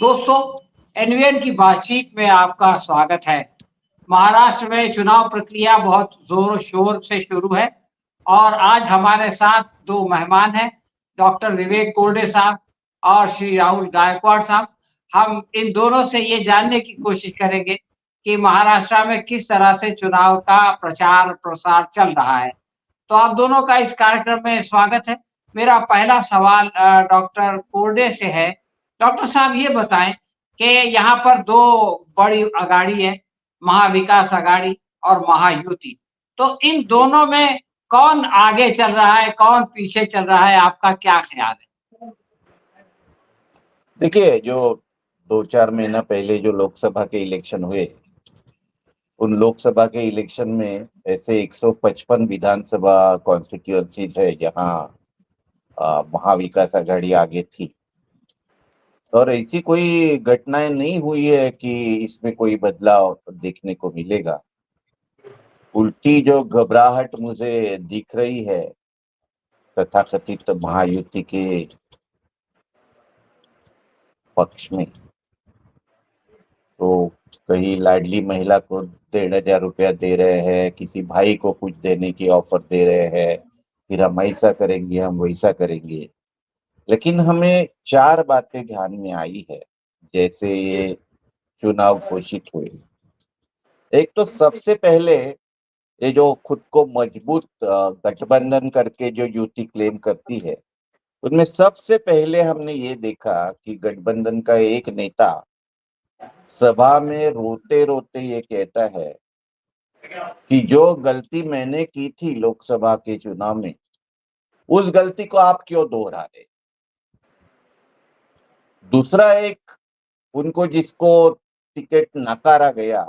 दोस्तों, एनवीएन की बातचीत में आपका स्वागत है। महाराष्ट्र में चुनाव प्रक्रिया बहुत जोर शोर से शुरू है और आज हमारे साथ दो मेहमान हैं, डॉक्टर विवेक कोरडे साहब और श्री राहुल गायकवाड़ साहब। हम इन दोनों से ये जानने की कोशिश करेंगे कि महाराष्ट्र में किस तरह से चुनाव का प्रचार प्रसार चल रहा है। तो आप दोनों का इस कार्यक्रम में स्वागत है। मेरा पहला सवाल डॉक्टर कोरडे से है। डॉक्टर साहब ये बताएं कि यहाँ पर दो बड़ी अगाड़ी है, महाविकास अगाड़ी और महायुति। तो इन दोनों में कौन आगे चल रहा है, कौन पीछे चल रहा है, आपका क्या ख्याल है? देखिए, जो 2-4 महीना पहले जो लोकसभा के इलेक्शन हुए, उन लोकसभा के इलेक्शन में ऐसे 155 विधानसभा कॉन्स्टिट्यूएंसीज है जहां महाविकास आघाड़ी आगे थी। और ऐसी कोई घटनाएं नहीं हुई है कि इसमें कोई बदलाव देखने को मिलेगा। उल्टी जो घबराहट मुझे दिख रही है तथाकथित महायुति के पक्ष में, तो कहीं लाडली महिला को 1,500 रुपया दे रहे हैं, किसी भाई को कुछ देने की ऑफर दे रहे हैं, फिर हम ऐसा करेंगे, हम वैसा करेंगे। लेकिन हमें 4 बातें ध्यान में आई है जैसे ये चुनाव घोषित हुए। एक तो सबसे पहले ये जो खुद को मजबूत गठबंधन करके जो युति क्लेम करती है, उनमें सबसे पहले हमने ये देखा कि गठबंधन का एक नेता सभा में रोते रोते ये कहता है कि जो गलती मैंने की थी लोकसभा के चुनाव में, उस गलती को आप क्यों दोहरा रहे। दूसरा, एक उनको जिसको टिकट नकारा गया,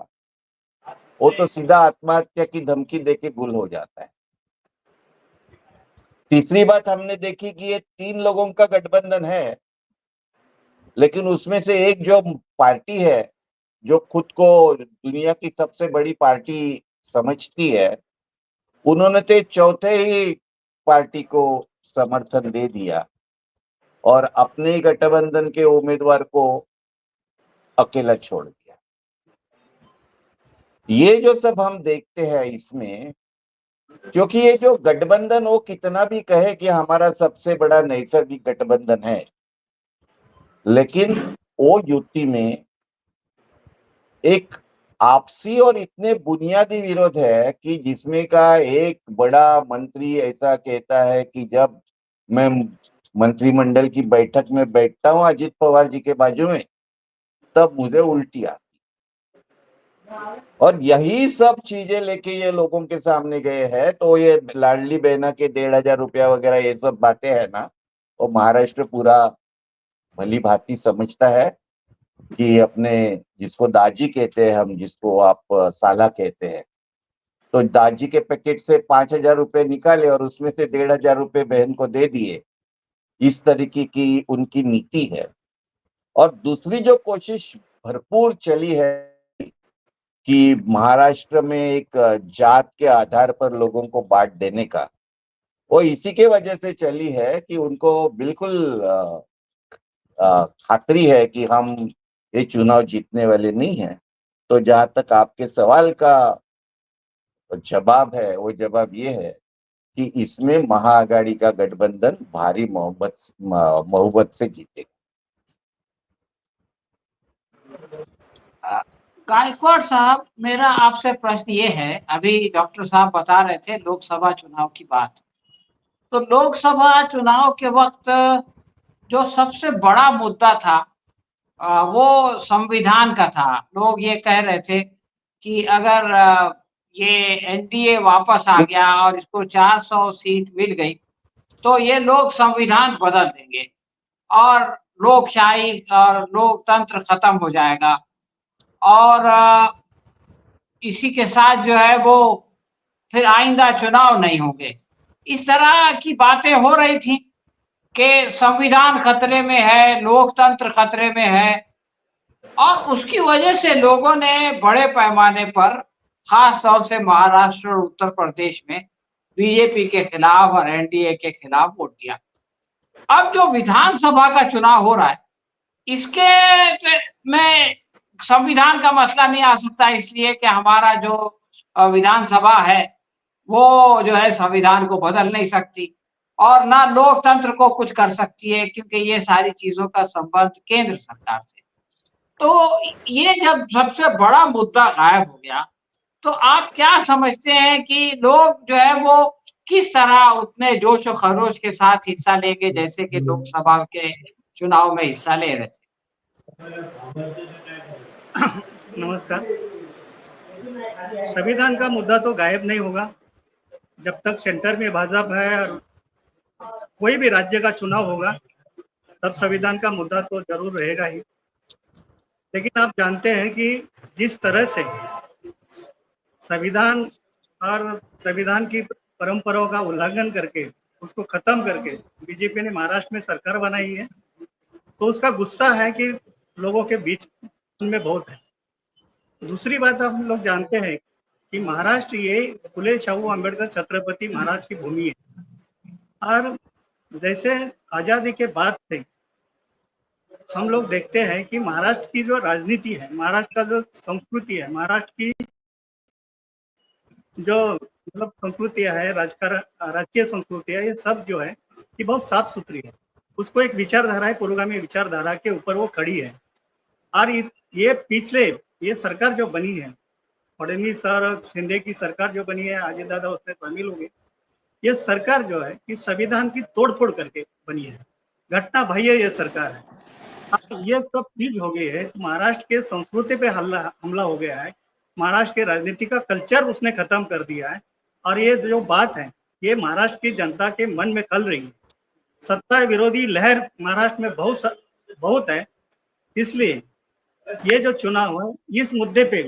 वो तो सीधा आत्महत्या की धमकी देके गुल हो जाता है। तीसरी बात हमने देखी कि ये 3 लोगों का गठबंधन है, लेकिन उसमें से एक जो पार्टी है जो खुद को दुनिया की सबसे बड़ी पार्टी समझती है, उन्होंने तो चौथे ही पार्टी को समर्थन दे दिया और अपने ही गठबंधन के उम्मीदवार को अकेला छोड़ दिया। ये जो सब हम देखते हैं इसमें, क्योंकि ये जो गठबंधन वो कितना भी कहे कि हमारा सबसे बड़ा नैसर्गिक गठबंधन है, लेकिन वो युति में एक आपसी और इतने बुनियादी विरोध है कि जिसमें का एक बड़ा मंत्री ऐसा कहता है कि जब मैं मंत्रिमंडल की बैठक में बैठता हूं अजित पवार जी के बाजू में, तब मुझे उल्टी आती। और यही सब चीजें लेके ये लोगों के सामने गए हैं। तो ये लाडली बहना के 1,500 रुपया वगैरह ये सब बातें है ना, वो महाराष्ट्र पूरा भली भांति समझता है कि अपने जिसको दाजी कहते हैं हम, जिसको आप साला कहते हैं, तो दाजी के पैकेट से 5,000 रुपए निकाले और उसमें से 1,500 रुपए बहन को दे दिए। इस तरीके की उनकी नीति है। और दूसरी जो कोशिश भरपूर चली है कि महाराष्ट्र में एक जात के आधार पर लोगों को बांट देने का, वो इसी के वजह से चली है कि उनको बिल्कुल खातरी है कि हम ये चुनाव जीतने वाले नहीं हैं। तो जहां तक आपके सवाल का जवाब है, वो जवाब ये है कि इसमें महाआघाड़ी का गठबंधन भारी बहुमत से जीतेगा। गायकवाड़ साहब, मेरा आपसे प्रश्न ये है, अभी डॉक्टर साहब बता रहे थे लोकसभा चुनाव की बात। तो लोकसभा चुनाव के वक्त जो सबसे बड़ा मुद्दा था वो संविधान का था। लोग ये कह रहे थे कि अगर ये एनडीए वापस आ गया और इसको 400 सीट मिल गई तो ये लोग संविधान बदल देंगे और लोकशाही और लोकतंत्र खत्म हो जाएगा और इसी के साथ जो है वो फिर आइंदा चुनाव नहीं होंगे। इस तरह की बातें हो रही थी कि संविधान खतरे में है, लोकतंत्र खतरे में है और उसकी वजह से लोगों ने बड़े पैमाने पर, खास तौर से महाराष्ट्र और उत्तर प्रदेश में बीजेपी के खिलाफ और एनडीए के खिलाफ वोट दिया। अब जो विधानसभा का चुनाव हो रहा है, इसके में संविधान का मसला नहीं आ सकता, इसलिए कि हमारा जो विधानसभा है, वो जो है संविधान को बदल नहीं सकती और ना लोकतंत्र को कुछ कर सकती है, क्योंकि ये सारी चीज़ों का संबंध केंद्र सरकार से। तो ये जब सबसे बड़ा मुद्दा गायब हो गया, तो आप क्या समझते हैं कि लोग जो है वो किस तरह उतने जोश और खरोश के साथ हिस्सा लेंगे जैसे कि लोकसभा के चुनाव में हिस्सा ले रहे थे? नमस्कार। संविधान का मुद्दा तो गायब नहीं होगा जब तक सेंटर में भाजपा है और कोई भी राज्य का चुनाव होगा, तब संविधान का मुद्दा तो जरूर रहेगा ही। लेकिन आप जानते हैं कि जिस तरह से संविधान और संविधान की परंपराओं का उल्लंघन करके उसको खत्म करके बीजेपी ने महाराष्ट्र में सरकार बनाई है, तो उसका गुस्सा है कि लोगों के बीच में बहुत है। दूसरी बात आप लोग जानते हैं कि महाराष्ट्र ये फुले शाहू अम्बेडकर छत्रपति महाराज की भूमि है और जैसे आजादी के बाद से हम लोग देखते हैं कि महाराष्ट्र की जो राजनीति है, महाराष्ट्र का जो संस्कृति है, महाराष्ट्र की जो मतलब संस्कृतियां है, राजकीय संस्कृति है, ये सब जो है कि बहुत साफ सुथरी है। उसको एक विचारधारा है, पुरोगामी विचारधारा के ऊपर वो खड़ी है। और ये पिछले ये सरकार जो बनी है, फडणवीस और शिंदे की सरकार जो बनी है, अजय दादा उसमें शामिल हो गए। ये सरकार जो है कि संविधान की तोड़फोड़ करके बनी है, घटना बाह्य ये सरकार है। अब ये सब चीज हो गई है, महाराष्ट्र के संस्कृति पे हमला हो गया है, महाराष्ट्र के राजनीति का कल्चर उसने खत्म कर दिया है। और ये जो बात है, ये महाराष्ट्र की जनता के मन में खल रही है। सत्ता विरोधी लहर महाराष्ट्र में बहुत है। इसलिए ये जो चुनाव है, इस मुद्दे पे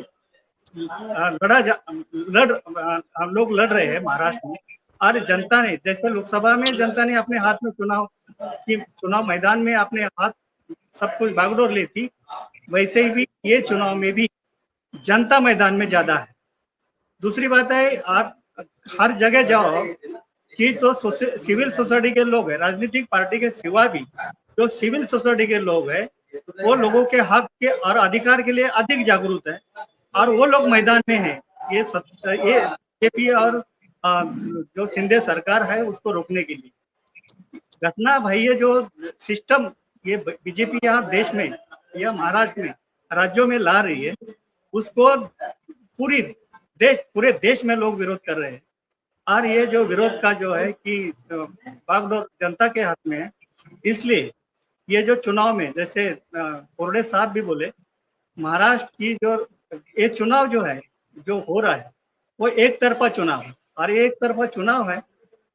हम लोग लड़ रहे हैं महाराष्ट्र में। और जनता ने, जैसे लोकसभा में जनता ने अपने हाथ में चुनाव मैदान में अपने हाथ सब कुछ बागडोर ली थी, वैसे ही ये चुनाव में भी जनता मैदान में ज्यादा है। दूसरी बात है, आप हर जगह जाओ कि जो सिविल सोसाइटी के लोग हैं, राजनीतिक पार्टी के सिवा भी जो सिविल सोसाइटी के लोग हैं, वो लोगों के हक के और अधिकार के लिए अधिक जागरूक है और वो लोग मैदान में हैं। ये बीजेपी और जो शिंदे सरकार है उसको रोकने के लिए घटना भाई, ये जो सिस्टम ये बीजेपी यहाँ देश में या महाराष्ट्र में राज्यों में ला रही है, उसको पूरे देश में लोग विरोध कर रहे हैं। और ये जो विरोध का जो है कि बागडोर जनता के हाथ में है। इसलिए ये जो चुनाव में, जैसे कोरडे साहब भी बोले, महाराष्ट्र की जो ये चुनाव जो है जो हो रहा है वो एक तरफा चुनाव है और एक तरफा चुनाव है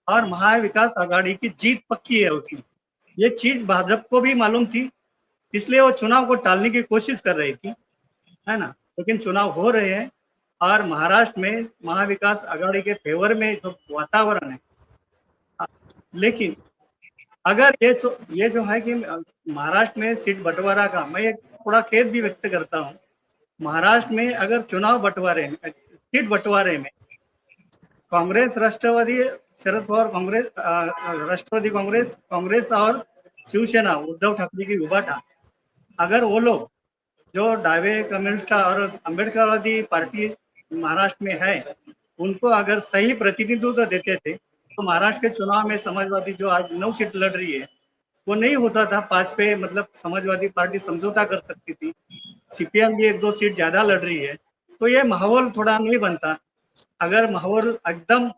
और महाविकास आघाड़ी की जीत पक्की है उसमें। ये चीज भाजपा को भी मालूम थी, इसलिए वो चुनाव को टालने की कोशिश कर रही थी, है ना। लेकिन चुनाव हो रहे हैं और महाराष्ट्र में महाविकास आघाड़ी के फेवर में जो वातावरण है। लेकिन अगर ये जो है कि महाराष्ट्र में सीट बंटवारा का मैं एक थोड़ा खेद भी व्यक्त करता हूँ। महाराष्ट्र में अगर चुनाव बंटवारे में, सीट बंटवारे में कांग्रेस, राष्ट्रवादी, शरद पवार कांग्रेस, राष्ट्रवादी कांग्रेस और शिवसेना उद्धव ठाकरे की उबाटा, अगर वो लोग जो डावे कम्युनिस्ट और अम्बेडकरवादी पार्टी महाराष्ट्र में है, उनको अगर सही प्रतिनिधित्व देते थे तो महाराष्ट्र के चुनाव में समाजवादी जो आज 9 सीट लड़ रही है वो नहीं होता था 5 पे, मतलब समाजवादी पार्टी समझौता कर सकती थी। सीपीएम भी 1-2 सीट ज्यादा लड़ रही है, तो ये माहौल थोड़ा नहीं बनता। अगर माहौल एकदम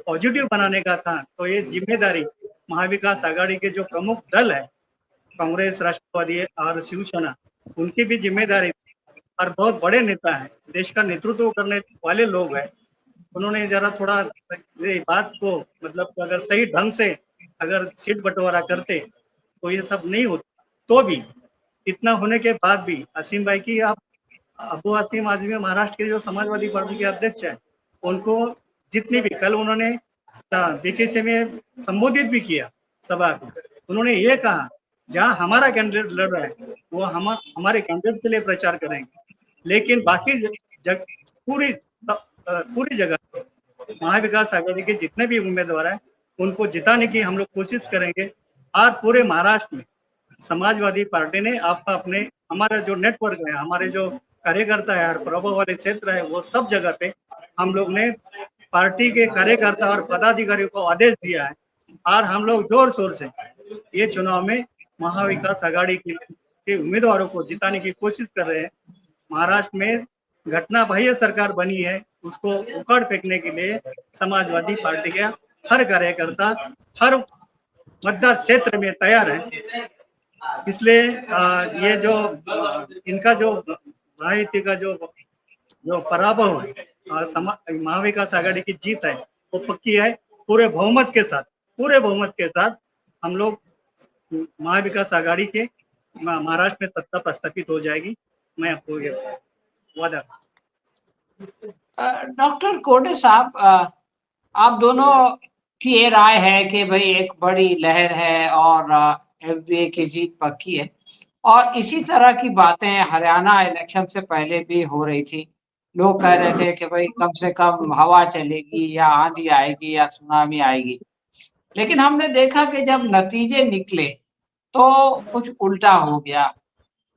पॉजिटिव बनाने का था तो ये जिम्मेदारी महाविकास आघाड़ी के जो प्रमुख दल है, कांग्रेस, राष्ट्रवादी और शिवसेना, उनकी भी जिम्मेदारी और बहुत बड़े नेता है, देश का नेतृत्व करने वाले लोग हैं, उन्होंने जरा थोड़ा ये बात को मतलब अगर सही ढंग से अगर सीट बंटवारा करते तो ये सब नहीं होता। तो भी इतना होने के बाद भी असीम भाई की आप अबू असीम आजमी महाराष्ट्र के जो समाजवादी पार्टी के अध्यक्ष है, उनको जितनी भी कल उन्होंने बीकेसी में संबोधित भी किया सभा को, उन्होंने ये कहा जहां हमारा कैंडिडेट लड़ रहा है वो हमारे कैंडिडेट के लिए प्रचार करेंगे, लेकिन बाकी पूरी जगह महाविकास आघाड़ी के जितने भी उम्मीदवार हैं उनको जिताने की हम लोग कोशिश करेंगे और पूरे महाराष्ट्र में समाजवादी पार्टी ने आपका अपने हमारा जो नेटवर्क है, हमारे जो कार्यकर्ता है और प्रभाव वाले क्षेत्र है, वो सब जगह पे हम लोग ने पार्टी के कार्यकर्ता और पदाधिकारियों को आदेश दिया है और हम लोग जोर शोर से ये चुनाव में महाविकास आघाड़ी के उम्मीदवारों को जिताने की कोशिश कर रहे हैं। महाराष्ट्र में घटना बाह्य सरकार बनी है, उसको उखाड़ फेंकने के लिए समाजवादी पार्टी का हर कार्यकर्ता हर मतदान क्षेत्र में तैयार है। इसलिए ये जो इनका जो राजनीति का जो पराभव है, महाविकास आघाड़ी की जीत है, वो पक्की है। पूरे बहुमत के साथ हम लोग महाविकास आघाड़ी के महाराष्ट्र में सत्ता प्रस्थापित हो जाएगी। मैं आपको ये वादा। डॉक्टर कोडे साहब, आप दोनों की ये राय है कि भाई एक बड़ी लहर है और एफडीए की जीत पक्की है, और इसी तरह की बातें हरियाणा इलेक्शन से पहले भी हो रही थी। लोग कह रहे थे कि भाई कम से कम हवा चलेगी या आंधी आएगी या सुनामी आएगी, लेकिन हमने देखा कि जब नतीजे निकले तो कुछ उल्टा हो गया।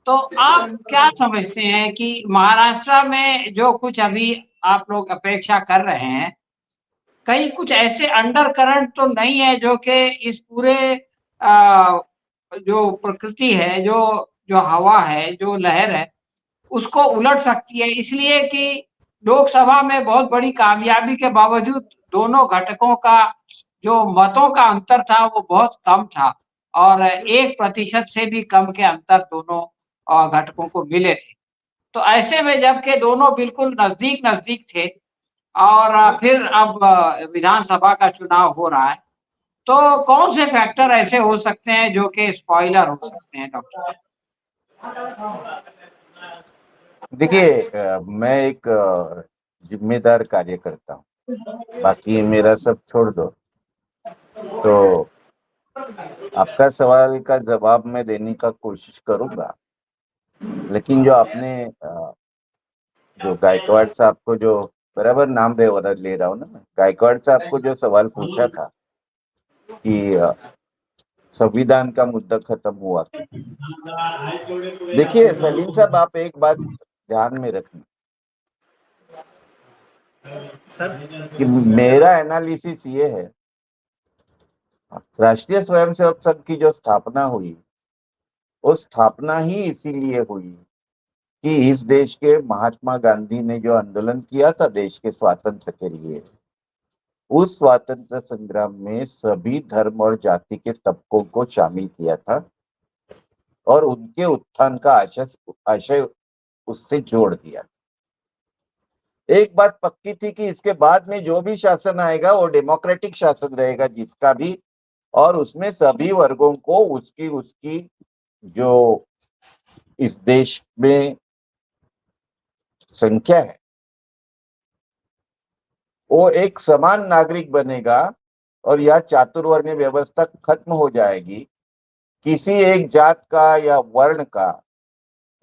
तो आप क्या समझते हैं कि महाराष्ट्र में जो कुछ अभी आप लोग अपेक्षा कर रहे हैं, कहीं कुछ ऐसे अंडर करंट तो नहीं है जो कि इस पूरे जो प्रकृति है, जो हवा है, जो लहर है, उसको उलट सकती है, इसलिए कि लोकसभा में बहुत बड़ी कामयाबी के बावजूद दोनों घटकों का जो मतों का अंतर था वो बहुत कम था और 1% से भी कम के अंतर दोनों घटकों को मिले थे। तो ऐसे में जबकि दोनों बिल्कुल नज़दीक-नज़दीक थे और फिर अब विधानसभा का चुनाव हो रहा है, तो कौन से फैक्टर ऐसे हो सकते हैं जो कि स्पॉइलर हो सकते हैं डॉक्टर? देखिए, मैं एक जिम्मेदार कार्यकर्ता हूँ, बाकी मेरा सब छोड़ दो। तो आपका सवाल का जवाब मैं देने का कोशिश करूंगा, लेकिन जो आपने जो गायकवाड़ साहब को जो बराबर नाम ले रहा हूँ ना मैं, गायकवाड़ साहब को जो सवाल पूछा था कि संविधान का मुद्दा खत्म हुआ। देखिए सलीम साहब, आप एक बात ध्यान में रखना कि मेरा एनालिसिस ये है, राष्ट्रीय स्वयंसेवक संघ की जो स्थापना हुई, वो स्थापना ही इसीलिए हुई कि इस देश के महात्मा गांधी ने जो आंदोलन किया था देश के स्वातंत्र के लिए, उस स्वातंत्र संग्राम में सभी धर्म और जाति के तबकों को शामिल किया था और उनके उत्थान का आशय उससे जोड़ दिया। एक बात पक्की थी कि इसके बाद में जो भी शासन आएगा वो डेमोक्रेटिक शासन रहेगा जिसका भी, और उसमें सभी वर्गों को उसकी जो इस देश में संख्या है वो एक समान नागरिक बनेगा और यह चातुर्वर्ण्य व्यवस्था खत्म हो जाएगी। किसी एक जात का या वर्ण का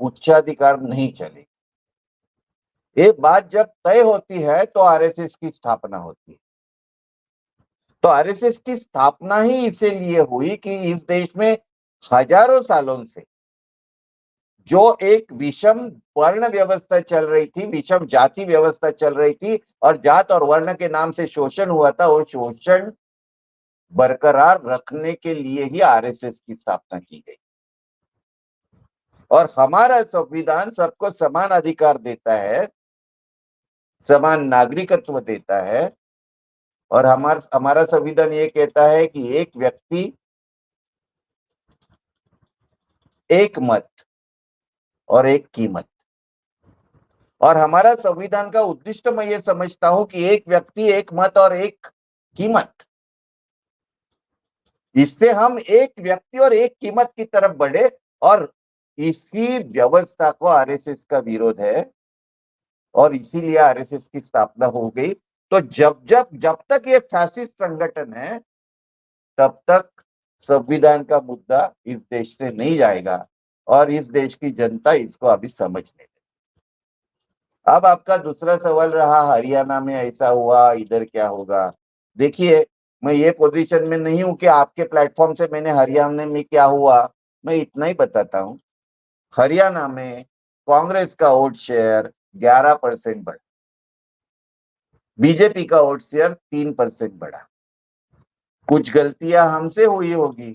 उच्चाधिकार नहीं चलेगा। ये बात जब तय होती है तो आरएसएस की स्थापना होती है। तो आरएसएस की स्थापना ही इसीलिए हुई कि इस देश में हजारों सालों से जो एक विषम वर्ण व्यवस्था चल रही थी, विषम जाति व्यवस्था चल रही थी और जात और वर्ण के नाम से शोषण हुआ था, वो शोषण बरकरार रखने के लिए ही आरएसएस की स्थापना की गई। और हमारा संविधान सबको समान अधिकार देता है, समान नागरिकत्व देता है, और हमारा संविधान ये कहता है कि एक व्यक्ति एक मत और एक कीमत। और हमारा संविधान का उद्देश्य मैं ये समझता हूं कि एक व्यक्ति एक मत और एक कीमत, इससे हम एक व्यक्ति और एक कीमत की तरफ बढ़े। और इसी व्यवस्था को आरएसएस का विरोध है और इसीलिए आरएसएस की स्थापना हो गई। तो जब तक ये फैसिस्ट संगठन है तब तक संविधान का मुद्दा इस देश से नहीं जाएगा और इस देश की जनता इसको अभी समझ नहीं। अब आपका दूसरा सवाल रहा हरियाणा में ऐसा हुआ, इधर क्या होगा। देखिए, मैं ये पोजीशन में नहीं हूं कि आपके प्लेटफॉर्म से मैंने हरियाणा में क्या हुआ मैं इतना ही बताता हूँ, हरियाणा में कांग्रेस का वोट शेयर 11% बढ़ा, बीजेपी का वोट शेयर 3% बढ़ा। कुछ गलतियां हमसे हुई होगी,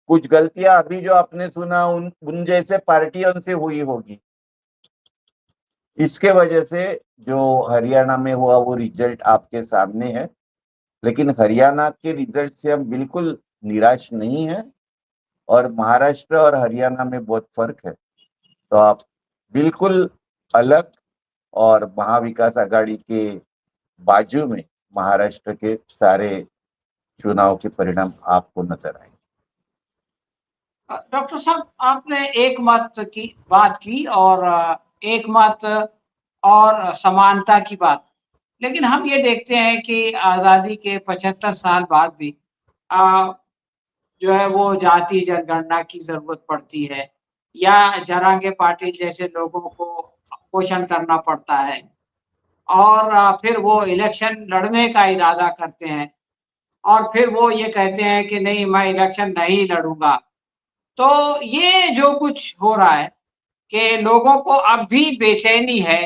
कुछ गलतियां अभी जो आपने सुना उन जैसे पार्टियों से हुई होगी। इसके वजह से जो हरियाणा में हुआ वो रिजल्ट आपके सामने है। लेकिन हरियाणा के रिजल्ट से हम बिल्कुल निराश नहीं है, और महाराष्ट्र और हरियाणा में बहुत फर्क है। तो आप बिल्कुल अलग और महाविकास आघाड़ी के बाजू में महाराष्ट्र के सारे चुनाव के परिणाम आपको नजर आएंगे। डॉक्टर साहब, आपने एक मत की बात की और एक मत और समानता की बात। लेकिन हम ये देखते हैं कि आज़ादी के 75 साल बाद भी अ, जो है वो जाति जनगणना की ज़रूरत पड़ती है या जरांगे पाटिल जैसे लोगों को क्वेश्चन करना पड़ता है और फिर वो इलेक्शन लड़ने का इरादा करते हैं और फिर वो ये कहते हैं कि नहीं, मैं इलेक्शन नहीं लड़ूँगा। तो ये जो कुछ हो रहा है कि लोगों को अब भी बेचैनी है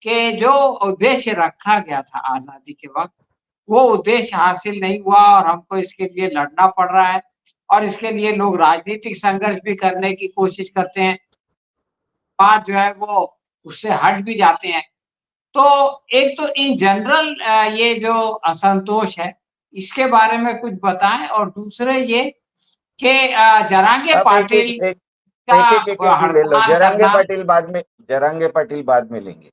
कि जो उद्देश्य रखा गया था आज़ादी के वक़्त, वो उद्देश्य हासिल नहीं हुआ और हमको इसके लिए लड़ना पड़ रहा है और इसके लिए लोग राजनीतिक संघर्ष भी करने की कोशिश करते हैं। बात जो है वो उससे हट भी जाते हैं। तो एक तो इन जनरल ये जो असंतोष है, इसके बारे में कुछ बताएँ और दूसरे ये कि जरांगे आप एक एक पाटिल एक का एक ही ले लो। हड़ताल करना। जरांगे पाटिल बाद में लेंगे।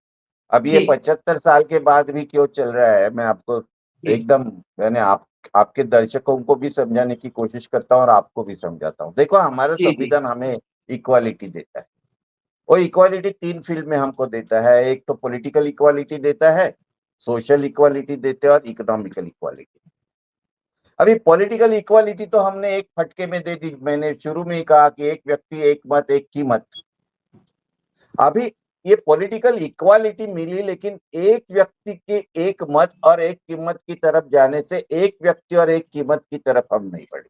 अब ये जी, 75 साल के बाद भी क्यों चल रहा है, मैं आपको जी, एकदम मैंने आपके दर्शकों को भी समझाने की कोशिश करता हूँ और आपको भी समझाता हूँ। देखो, हमारा जी, जी, संविधान हमें इक्वालिटी देता है। वो इक्वालिटी 3 फील्ड में हमको देता है। एक तो पॉलिटिकल इक्वालिटी देता है, सोशल इक्वालिटी देते हैं और इकोनॉमिकल इक्वालिटी। अभी पॉलिटिकल इक्वालिटी तो हमने एक फटके में दे दी। मैंने शुरू में ही कहा कि एक व्यक्ति एक मत एक कीमत। अभी ये पॉलिटिकल इक्वालिटी मिली, लेकिन एक व्यक्ति के एक मत और एक कीमत की तरफ जाने से एक व्यक्ति और एक कीमत की तरफ हम नहीं बढ़े।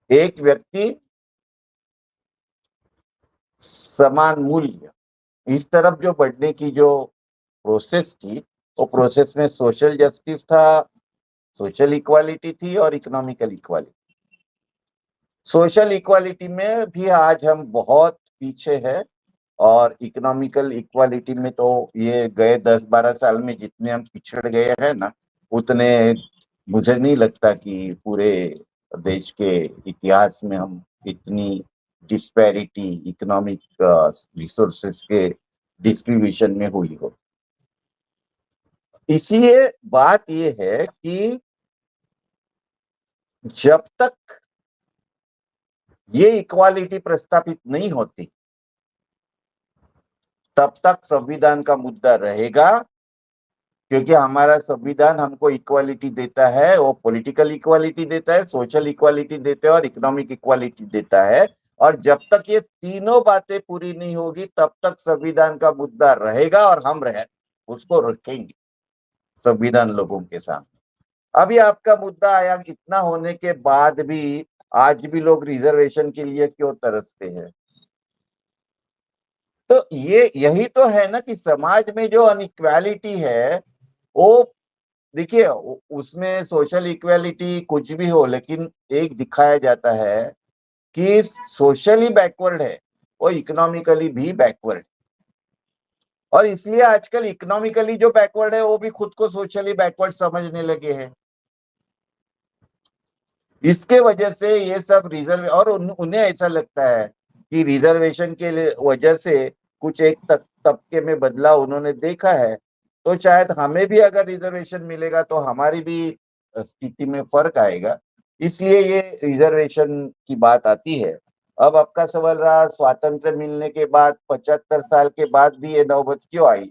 एक व्यक्ति, समान मूल्य, इस तरफ जो बढ़ने की जो प्रोसेस थी, वो प्रोसेस में सोशल जस्टिस था, सोशल इक्वालिटी थी और इकोनॉमिकल इक्वालिटी। सोशल इक्वालिटी में भी आज हम बहुत पीछे हैं, और इकोनॉमिकल इक्वालिटी में तो ये गए 10-12 साल में जितने हम पिछड़ गए हैं ना, उतने मुझे नहीं लगता कि पूरे देश के इतिहास में हम इतनी डिस्पैरिटी इकोनॉमिक रिसोर्सेस के डिस्ट्रीब्यूशन में हुई हो। इसलिए बात ये है कि जब तक ये इक्वालिटी प्रस्तापित नहीं होती, तब तक संविधान का मुद्दा रहेगा। क्योंकि हमारा संविधान हमको इक्वालिटी देता है, वो पॉलिटिकल इक्वालिटी देता है, सोशल इक्वालिटी देता है और इकोनॉमिक इक्वालिटी देता है। और जब तक ये तीनों बातें पूरी नहीं होगी, तब तक संविधान का मुद्दा रहेगा और हम उसको रखेंगे संविधान लोगों के सामने। अभी आपका मुद्दा आया, इतना होने के बाद भी आज भी लोग रिजर्वेशन के लिए क्यों तरसते हैं। तो ये यही तो है ना कि समाज में जो अनइक्वालिटी है, वो देखिए, उसमें सोशल इक्वालिटी कुछ भी हो, लेकिन एक दिखाया जाता है कि सोशली बैकवर्ड है वो इकोनॉमिकली भी बैकवर्ड। और इसलिए आजकल इकोनॉमिकली जो बैकवर्ड है वो भी खुद को सोशली बैकवर्ड समझने लगे हैं। इसके वजह से ये सब रिजर्व, और उन्हें ऐसा लगता है कि रिजर्वेशन के वजह से कुछ एक तबके में बदलाव उन्होंने देखा है, तो शायद हमें भी अगर रिजर्वेशन मिलेगा तो हमारी भी स्थिति में फर्क आएगा। इसलिए ये रिजर्वेशन की बात आती है। अब आपका सवाल रहा, स्वातंत्र मिलने के बाद 75 साल के बाद भी ये नौबत क्यों आई।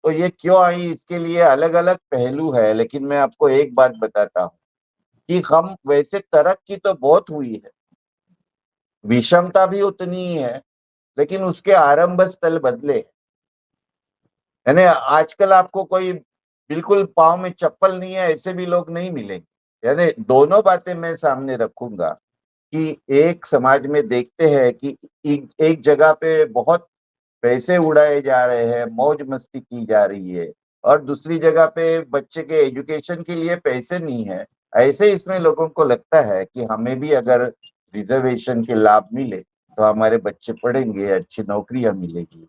तो ये क्यों आई, इसके लिए अलग अलग पहलू है, लेकिन मैं आपको एक बात बताता हूँ कि हम वैसे तरक्की तो बहुत हुई है, विषमता भी उतनी ही है, लेकिन उसके आरंभ स्थल बदले। यानी आजकल आपको कोई बिल्कुल पाँव में चप्पल नहीं है ऐसे भी लोग नहीं मिलेंगे। यानी दोनों बातें मैं सामने रखूंगा कि एक समाज में देखते हैं कि एक जगह पे बहुत पैसे उड़ाए जा रहे हैं, मौज मस्ती की जा रही है, और दूसरी जगह पे बच्चे के एजुकेशन के लिए पैसे नहीं है। ऐसे इसमें लोगों को लगता है कि हमें भी अगर रिजर्वेशन के लाभ मिले तो हमारे बच्चे पढ़ेंगे, अच्छी नौकरियां मिलेगी।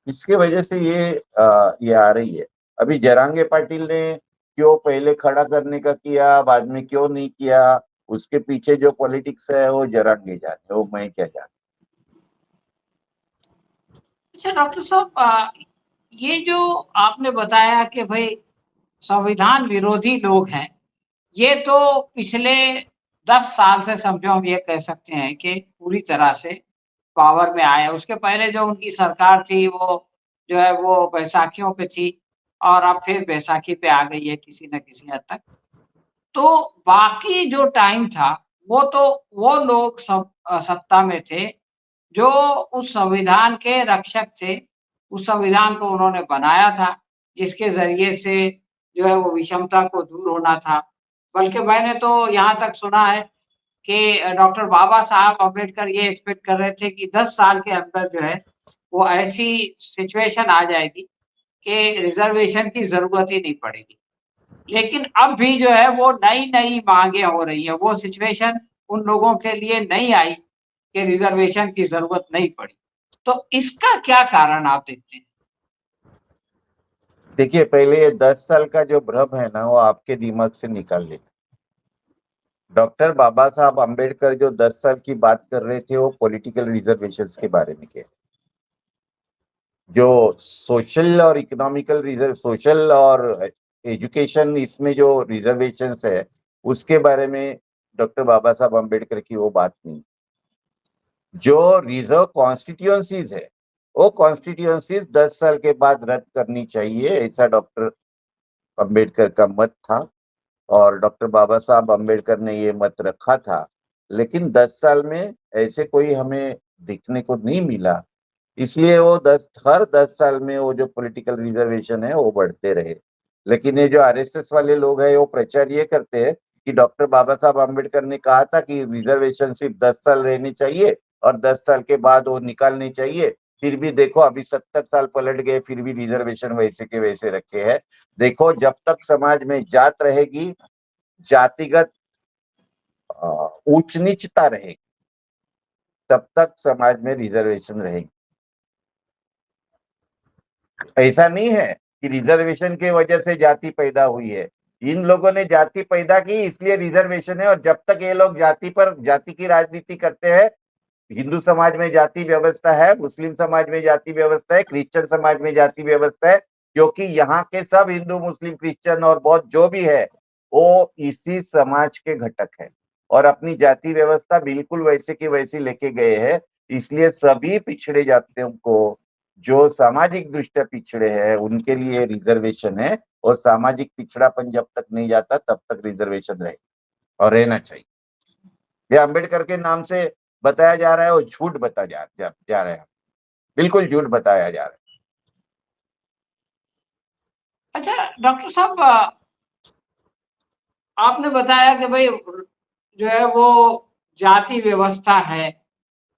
इसके वजह से ये आ रही है। अभी जरांगे पाटिल ने क्यों पहले खड़ा करने का किया, बाद में क्यों नहीं किया, उसके पीछे जो पॉलिटिक्स है वो जरांगे जाने, वो मैं क्या जाने। अच्छा डॉक्टर साहब, ये जो आपने बताया कि भाई संविधान विरोधी लोग हैं, ये तो पिछले 10 साल से समझो हम ये कह सकते हैं कि पूरी तरह से पावर में आए। उसके पहले जो उनकी सरकार थी वो जो है वो बैसाखियों पे थी और अब फिर बैसाखी पे आ गई है किसी न किसी हद तक। तो बाकी जो टाइम था वो तो वो लोग सत्ता में थे जो उस संविधान के रक्षक थे। उस संविधान को उन्होंने बनाया था, जिसके ज़रिए से जो है वो विषमता को दूर होना था। बल्कि मैंने तो यहाँ तक सुना है कि डॉक्टर बाबा साहब अम्बेडकर ये एक्सपेक्ट कर रहे थे कि 10 साल के अंदर जो है, वो ऐसी सिचुएशन आ जाएगी कि रिज़र्वेशन की ज़रूरत ही नहीं पड़ेगी। लेकिन अब भी जो है वो नई-नई माँगें हो रही हैं। वो सिचुएशन उन लोगों के लिए नहीं आई कि रिज़र्वेशन की ज़रूरत नहीं पड़ी। तो इसका क्या कारण आप देखते हैं? देखिए, पहले ये 10 साल का जो भ्रम है ना, वो आपके दिमाग से निकाल लेना। डॉक्टर बाबा साहब अम्बेडकर जो 10 साल की बात कर रहे थे वो पॉलिटिकल रिजर्वेशंस के बारे में कह, जो सोशल और इकोनॉमिकल रिजर्व, सोशल और एजुकेशन, इसमें जो रिजर्वेशंस है उसके बारे में डॉक्टर बाबा साहब अम्बेडकर की वो बात नहीं। जो रिजर्व कॉन्स्टिट्यूएंसीज है वो कॉन्स्टिट्यूएंसीज 10 साल के बाद रद्द करनी चाहिए, ऐसा डॉक्टर अम्बेडकर का मत था और डॉक्टर बाबा साहब अम्बेडकर ने ये मत रखा था। लेकिन 10 साल में ऐसे कोई हमें दिखने को नहीं मिला, इसलिए वो हर 10 साल में वो जो पॉलिटिकल रिजर्वेशन है वो बढ़ते रहे। लेकिन ये जो आरएसएस वाले लोग हैं वो प्रचार ये करते हैं कि डॉक्टर बाबा साहब अम्बेडकर ने कहा था कि रिजर्वेशन सिर्फ 10 साल रहनी चाहिए और 10 साल के बाद वो निकालनी चाहिए। फिर भी देखो अभी 70 साल पलट गए, फिर भी रिजर्वेशन वैसे के वैसे रखे हैं। देखो, जब तक समाज में जात रहेगी, जातिगत ऊंच नीचता रहेगी, तब तक समाज में रिजर्वेशन रहेगी। ऐसा नहीं है कि रिजर्वेशन के वजह से जाति पैदा हुई है। इन लोगों ने जाति पैदा की इसलिए रिजर्वेशन है, और जब तक ये लोग जाति की राजनीति करते हैं, हिंदू समाज में जाति व्यवस्था है, मुस्लिम समाज में जाति व्यवस्था है, क्रिश्चियन समाज में जाति व्यवस्था है, क्योंकि यहाँ के सब हिंदू मुस्लिम क्रिश्चियन और बौद्ध जो भी है वो इसी समाज के घटक है और अपनी जाति व्यवस्था बिल्कुल वैसे की वैसी लेके गए हैं। इसलिए सभी पिछड़े जातियों को, जो सामाजिक दृष्टया पिछड़े हैं, उनके लिए रिजर्वेशन है, और सामाजिक पिछड़ापन जब तक नहीं जाता तब तक रिजर्वेशन रहे और रहना चाहिए। ये अम्बेडकर के नाम से बताया जा रहा है, वो झूठ बता जा रहा है, बिल्कुल झूठ बताया जा रहा है। अच्छा डॉक्टर साहब, आपने बताया कि भई जो है वो जाति व्यवस्था है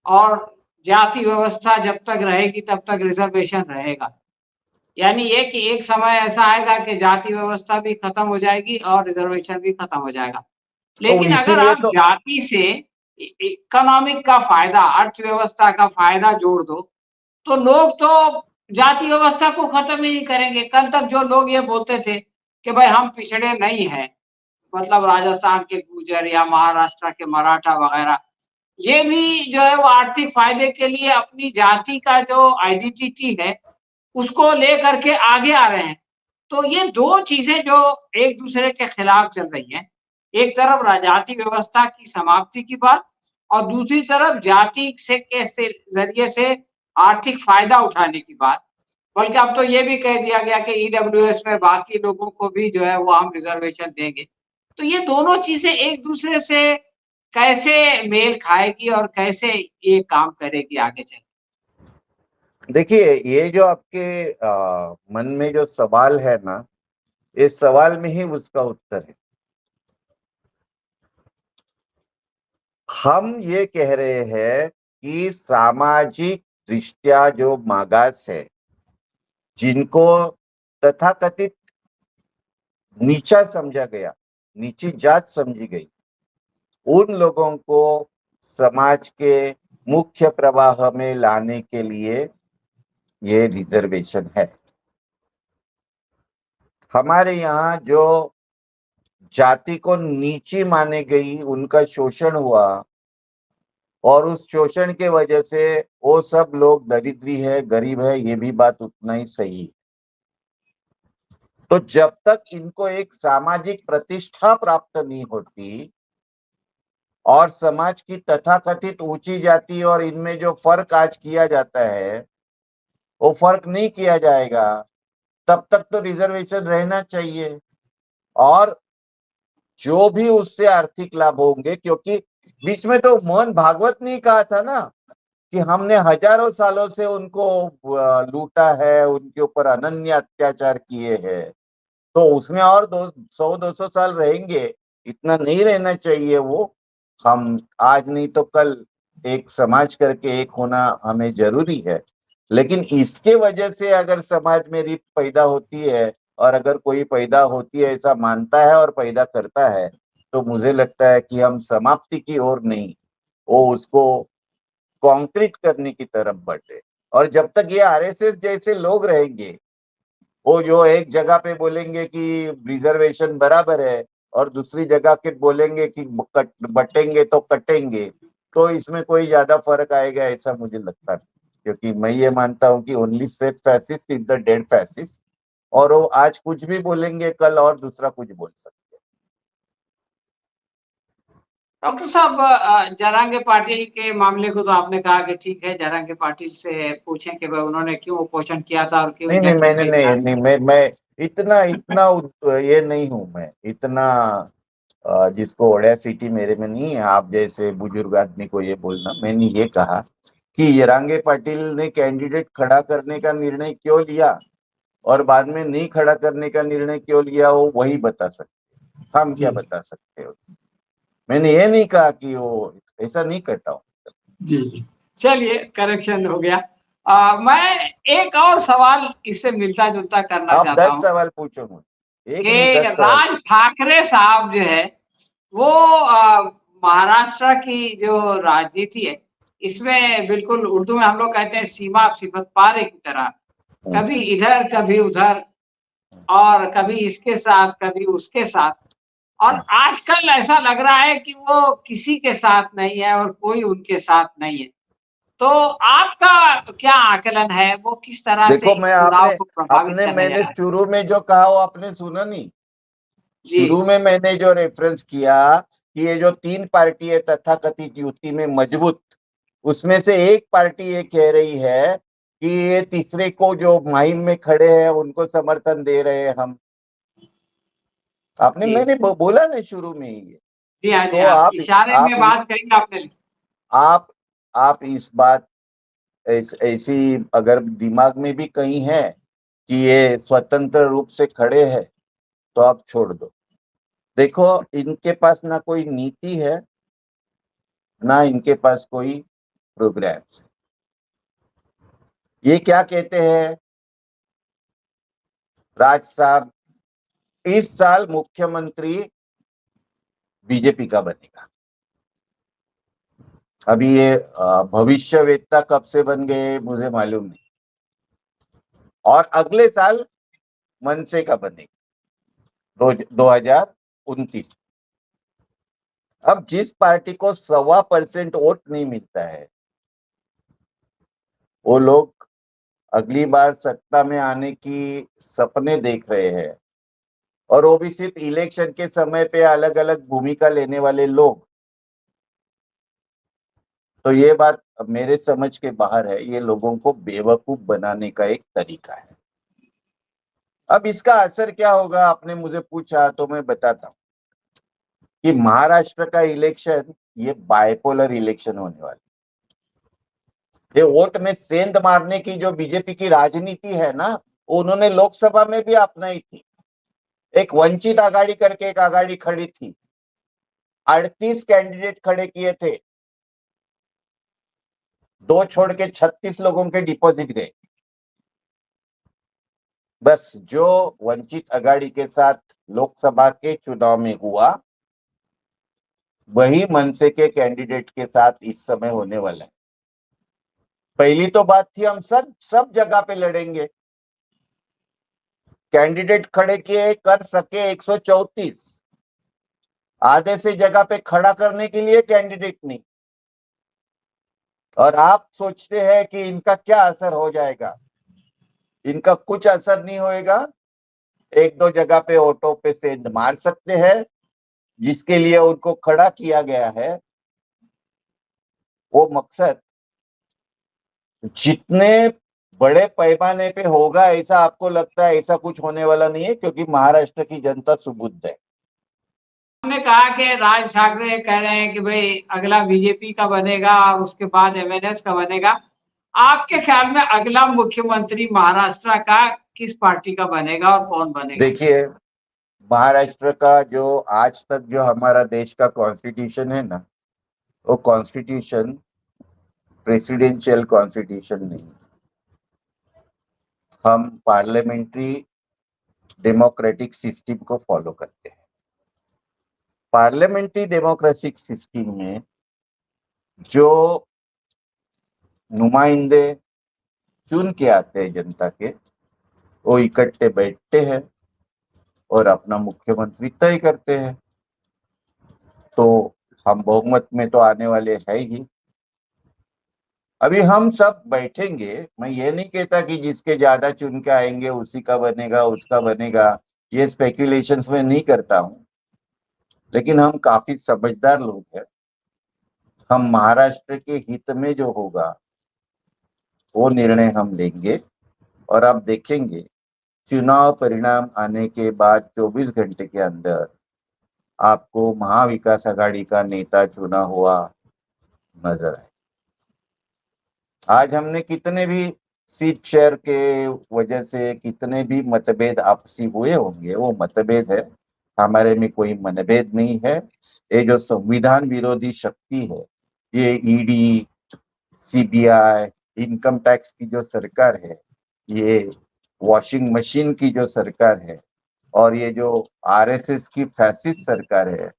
और जाति व्यवस्था जब तक रहेगी तब तक रिज़र्वेशन रहेगा। यानी ये कि एक समय ऐसा आएगा कि जाति व्यवस्था भी खत्म हो जाएगी और रिज़र्वेशन भी खत्म हो जाएगा। तो लेकिन अगर इसीलिए आप तो जाति से इकोनॉमिक का फ़ायदा, अर्थव्यवस्था का फ़ायदा जोड़ दो, तो लोग तो जाति व्यवस्था को खत्म ही नहीं करेंगे। कल तक जो लोग ये बोलते थे कि भाई हम पिछड़े नहीं हैं, मतलब राजस्थान के गुर्जर या महाराष्ट्र के मराठा वगैरह, ये भी जो है वो आर्थिक फ़ायदे के लिए अपनी जाति का जो आइडेंटिटी है, उसको लेकर के आगे आ रहे हैं। तो ये 2 चीज़ें जो एक-दूसरे के खिलाफ चल रही हैं। एक तरफ जाति व्यवस्था की समाप्ति की बात और दूसरी तरफ जाति से कैसे ज़रिए से आर्थिक फ़ायदा उठाने की बात। बल्कि अब तो ये भी कह दिया गया कि ईडब्ल्यूएस में बाकी लोगों को भी जो है वो हम रिज़र्वेशन देंगे। तो ये दोनों चीज़ें एक-दूसरे से कैसे मेल खाएगी और कैसे ये काम करेगी आगे चल के? देखिए, ये जो आपके मन में जो सवाल है ना, इस सवाल में ही उसका उत्तर है। हम ये कह रहे हैं कि सामाजिक दृष्टिया जो मागास है, जिनको तथाकथित नीचा समझा गया, नीची जात समझी गई, उन लोगों को समाज के मुख्य प्रवाह में लाने के लिए ये रिजर्वेशन है। हमारे यहाँ जो जाति को नीची मानी गई, उनका शोषण हुआ और उस शोषण के वजह से वो सब लोग दरिद्री है, गरीब है, ये भी बात उतना ही सही है। तो जब तक इनको एक सामाजिक प्रतिष्ठा प्राप्त नहीं होती और समाज की तथाकथित ऊंची जाति और इनमें जो फर्क आज किया जाता है वो फर्क नहीं किया जाएगा, तब तक तो रिजर्वेशन रहना चाहिए। और जो भी उससे आर्थिक लाभ होंगे, क्योंकि बीच में तो मोहन भागवत ने कहा था ना कि हमने हजारों सालों से उनको लूटा है, उनके ऊपर अनन्य अत्याचार किए हैं, तो उसमें और 100-200 साल रहेंगे, इतना नहीं रहना चाहिए। वो हम आज नहीं तो कल एक समाज करके एक होना हमें जरूरी है। लेकिन इसके वजह से अगर समाज में रिप पैदा होती है और अगर कोई पैदा होती है ऐसा मानता है और पैदा करता है, तो मुझे लगता है कि हम समाप्ति की ओर नहीं, वो उसको कॉन्क्रीट करने की तरफ बढ़े। और जब तक ये आरएसएस जैसे लोग रहेंगे, वो जो एक जगह पे बोलेंगे कि रिजर्वेशन बराबर है और दूसरी जगह के बोलेंगे कि बटेंगे तो कटेंगे, तो इसमें कोई ज्यादा फर्क आएगा ऐसा मुझे लगता नहीं। क्योंकि मैं ये मानता हूं कि only safe fascist is the dead fascist, और वो आज कुछ भी बोलेंगे, कल और दूसरा कुछ बोल सकते हैं। डॉक्टर साहब, जरांगे पाटिल के मामले को तो आपने कहा कि ठीक है, जरांगे पाटिल से पूछें कि भाई उन्होंने क्यों उपोषण किया था और क्यों नहीं नहीं, इलेक्शन मैंने में नहीं, मैं इतना इतना ये नहीं हूं, मैं इतना जिसको ऑडेसिटी मेरे में नहीं है आप जैसे बुजुर्ग आदमी को ये बोलना। मैंने ये कहा कि जरांगे पाटिल ने कैंडिडेट खड़ा करने का निर्णय क्यों लिया और बाद में नहीं खड़ा करने का निर्णय क्यों लिया, वो वही बता सकते, हम क्या जी बता सकते हैं उसमें। मैंने ये नहीं कहा कि वो, ऐसा नहीं करता हूँ। जी जी, चलिए करेक्शन हो गया। मैं एक और सवाल इससे मिलता जुलता करना आप चाहता 10 हूँ सवाल पूछो मुझे, एक नहीं कि 10 सवाल राज पूछो। ठाकरे साहब जो है वो महाराष्ट्र की जो राजनीति है, इसमें बिल्कुल उर्दू में हम लोग कहते हैं सीमा सिफत पारे की तरह, कभी इधर कभी उधर और कभी इसके साथ कभी उसके साथ। और आजकल ऐसा लग रहा है कि वो किसी के साथ नहीं है और कोई उनके साथ नहीं है। तो आपका क्या आकलन है, वो किस तरह से देखो, मैं इस चुनाव आपने को प्रभावित आपने करने जा मैंने रहा है? शुरू में जो कहा वो आपने सुना नहीं। जी, शुरू में मैंने जो रेफरेंस किया कि ये जो 3 पार्टी है तथाकथित युति में मजबूत, उसमें से एक पार्टी ये कह रही है कि ये तीसरे को जो मुहिम में खड़े हैं उनको समर्थन दे रहे हैं हम। आपने, जी। मैंने बोला ना शुरू में ही ये। जी हाँ, जी तो हाँ। आप इशारे आप में इस बात कही आपने। आप आप इस बात ऐसी अगर दिमाग में भी कहीं है कि ये स्वतंत्र रूप से खड़े हैं, तो आप छोड़ दो। देखो, इनके पास ना कोई नीति है, ना इनके पास कोई प्रोग्राम्स है। ये क्या कहते हैं राज साहब, इस साल मुख्यमंत्री बीजेपी का बनेगा। अभी ये भविष्यवेत्ता कब से बन गए मुझे मालूम नहीं। और अगले साल मनसे का बनेगा 2029। अब जिस पार्टी को 1.25% वोट नहीं मिलता है, वो लोग अगली बार सत्ता में आने की सपने देख रहे हैं, और वो भी सिर्फ इलेक्शन के समय पे अलग अलग भूमिका लेने वाले लोग। तो ये बात मेरे समझ के बाहर है, ये लोगों को बेवकूफ बनाने का एक तरीका है। अब इसका असर क्या होगा, आपने मुझे पूछा तो मैं बताता हूँ कि महाराष्ट्र का इलेक्शन ये बाइपोलर इलेक्शन होने वाला है। ये वोट में सेंध मारने की जो बीजेपी की राजनीति है ना, उन्होंने लोकसभा में भी अपनाई थी। एक वंचित आघाड़ी करके एक आघाड़ी खड़ी थी, 38 कैंडिडेट खड़े किए थे, 2 छोड़ के 36 लोगों के डिपॉजिट गए। बस जो वंचित अघाड़ी के साथ लोकसभा के चुनाव में हुआ वही मनसे के कैंडिडेट के साथ इस समय होने वाला है। पहली तो बात थी हम सब जगह पे लड़ेंगे, कैंडिडेट खड़े किए, कर सके 134, आधे से जगह पे खड़ा करने के लिए कैंडिडेट नहीं। और आप सोचते हैं कि इनका क्या असर हो जाएगा? इनका कुछ असर नहीं होएगा। 1-2 जगह पे ऑटो पे सेंध मार सकते हैं, जिसके लिए उनको खड़ा किया गया है वो मकसद जितने बड़े पैमाने पे होगा ऐसा आपको लगता है, ऐसा कुछ होने वाला नहीं है, क्योंकि महाराष्ट्र की जनता सुबुद्ध है। हमने कहा कि राज ठाकरे कह रहे हैं कि भाई अगला बीजेपी का बनेगा, उसके बाद एमएनएस का बनेगा। आपके ख्याल में अगला मुख्यमंत्री महाराष्ट्र का किस पार्टी का बनेगा और कौन बनेगा? देखिए, महाराष्ट्र का जो आज तक जो हमारा देश का कॉन्स्टिट्यूशन है ना, वो कॉन्स्टिट्यूशन प्रेसिडेंशियल कॉन्स्टिट्यूशन नहीं। हम पार्लियामेंट्री डेमोक्रेटिक सिस्टम को फॉलो करते हैं। पार्लियामेंट्री डेमोक्रेटिक सिस्टम में जो नुमाइंदे चुन के आते हैं जनता के, वो इकट्ठे बैठते हैं और अपना मुख्यमंत्री तय करते हैं। तो हम बहुमत में तो आने वाले है ही। अभी हम सब बैठेंगे, मैं ये नहीं कहता कि जिसके ज्यादा चुन के आएंगे उसी का बनेगा, उसका बनेगा, ये स्पेक्यूलेशंस में नहीं करता हूं। लेकिन हम काफी समझदार लोग हैं। हम महाराष्ट्र के हित में जो होगा वो निर्णय हम लेंगे। और आप देखेंगे चुनाव परिणाम आने के बाद 24 घंटे के अंदर आपको महाविकास आघाड़ी का नेता चुना हुआ नजर आए। आज हमने कितने भी सीट शेयर के वजह से कितने भी मतभेद आपसी हुए होंगे, वो मतभेद है, हमारे में कोई मतभेद नहीं है। ये जो संविधान विरोधी शक्ति है, ये ईडी, सीबीआई, इनकम टैक्स की जो सरकार है, ये वॉशिंग मशीन की जो सरकार है, और ये जो आरएसएस की फैसिस्ट सरकार है,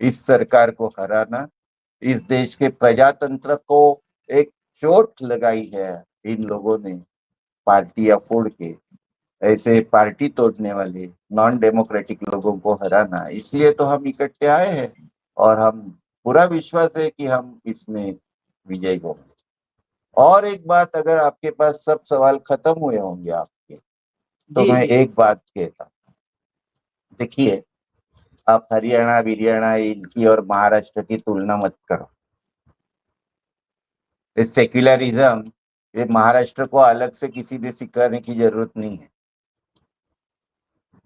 इस सरकार को हराना, इस देश के प्रजातंत्र को एक चोट लगाई है इन लोगों ने पार्टियां फोड़ के। ऐसे पार्टी तोड़ने वाले नॉन डेमोक्रेटिक लोगों को हराना, इसलिए तो हम इकट्ठे आए हैं और हम पूरा विश्वास है कि हम इसमें विजयी होंगे। और एक बात, अगर आपके पास सब सवाल खत्म हुए होंगे आपके, तो जी मैं जी। एक बात कहता, देखिए, आप हरियाणा बिरियाना इनकी और महाराष्ट्र की तुलना मत करो। इस सेक्युलरिज्म, ये महाराष्ट्र को अलग से किसी ने सिखाने की जरूरत नहीं है।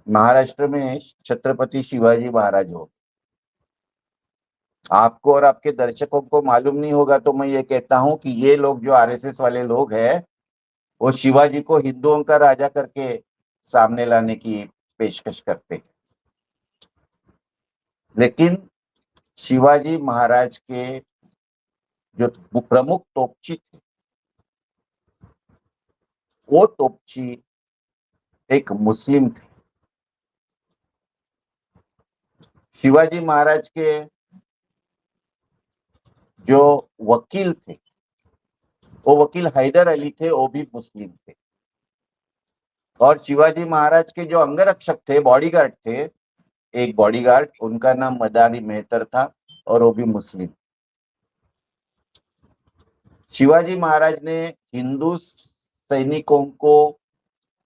महाराष्ट्र में छत्रपति शिवाजी महाराज हो, आपको और आपके दर्शकों को मालूम नहीं होगा तो मैं ये कहता हूं कि ये लोग जो आरएसएस वाले लोग हैं, वो शिवाजी को हिंदुओं का राजा करके सामने लाने की पेशकश करते हैं। लेकिन शिवाजी महाराज के जो प्रमुख तोपची थे, वो तोपची एक मुस्लिम थे। शिवाजी महाराज के जो वकील थे, वो वकील हैदर अली थे, वो भी मुस्लिम थे। और शिवाजी महाराज के जो अंगरक्षक थे, बॉडीगार्ड थे, एक बॉडीगार्ड, उनका नाम मदारी मेहतर था और वो भी मुस्लिम। शिवाजी महाराज ने हिंदू सैनिकों को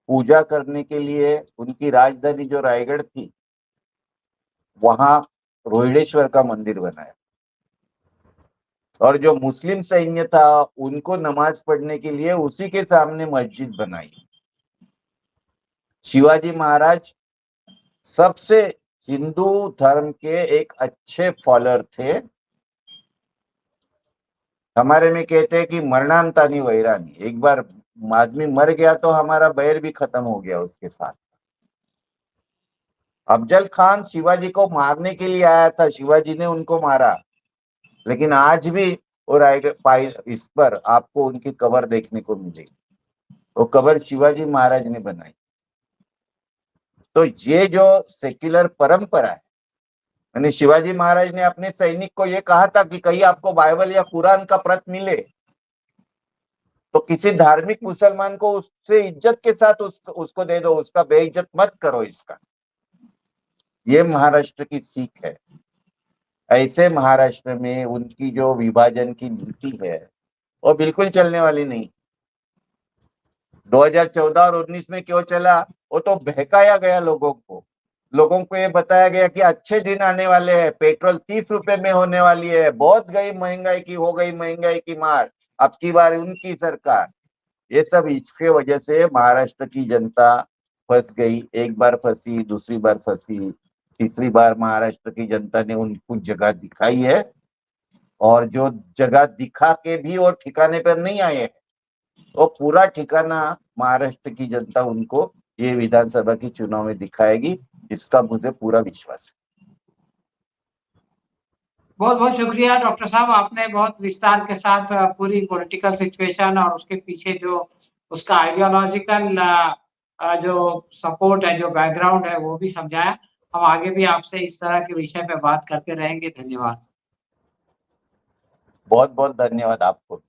पूजा करने के लिए उनकी राजधानी जो रायगढ़ थी, वहां रोहिडेश्वर का मंदिर बनाया। और जो मुस्लिम सैन्य था उनको नमाज पढ़ने के लिए उसी के सामने मस्जिद बनाई। शिवाजी महाराज सबसे हिंदू धर्म के एक अच्छे फॉलोअर थे। हमारे में कहते हैं कि मरणांतानी वैरानी, एक बार आदमी मर गया तो हमारा बैर भी खत्म हो गया उसके साथ। अफजल खान शिवाजी को मारने के लिए आया था, शिवाजी ने उनको मारा, लेकिन आज भी और आएगा इस पर आपको उनकी कबर देखने को मिलेगी। वो कबर शिवाजी महाराज ने बनाई। तो ये जो सेक्युलर परंपरा है, यानी शिवाजी महाराज ने अपने सैनिक को ये कहा था कि कहीं आपको बाइबल या कुरान का प्रत मिले तो किसी धार्मिक मुसलमान को उससे इज्जत के साथ उसको दे दो, उसका बेइज्जत मत करो। इसका ये महाराष्ट्र की सीख है। ऐसे महाराष्ट्र में उनकी जो विभाजन की नीति है वो बिल्कुल चलने वाली नहीं। 2014 और 19 में क्यों चला? वो तो बहकाया गया लोगों को ये बताया गया कि अच्छे दिन आने वाले हैं, पेट्रोल 30 रुपए में होने वाली है, बहुत गई महंगाई की मार, अब की बार उनकी सरकार। ये सब इसके वजह से महाराष्ट्र की जनता फंस गई। एक बार फंसी, दूसरी बार फंसी, तीसरी बार महाराष्ट्र की जनता ने उनको जगह दिखाई है, और जो जगह दिखा के भी वो ठिकाने पर नहीं आए, वो पूरा ठिकाना महाराष्ट्र की जनता उनको ये विधानसभा की चुनाव में दिखाएगी, इसका मुझे पूरा विश्वास है। बहुत बहुत शुक्रिया डॉक्टर साहब, आपने बहुत विस्तार के साथ पूरी पॉलिटिकल सिचुएशन और उसके पीछे जो उसका आइडियोलॉजिकल जो सपोर्ट है, जो बैकग्राउंड है, वो भी समझाया। हम आगे भी आपसे इस तरह के विषय पे बात करते रहेंगे। धन्यवाद। बहुत बहुत धन्यवाद आपको।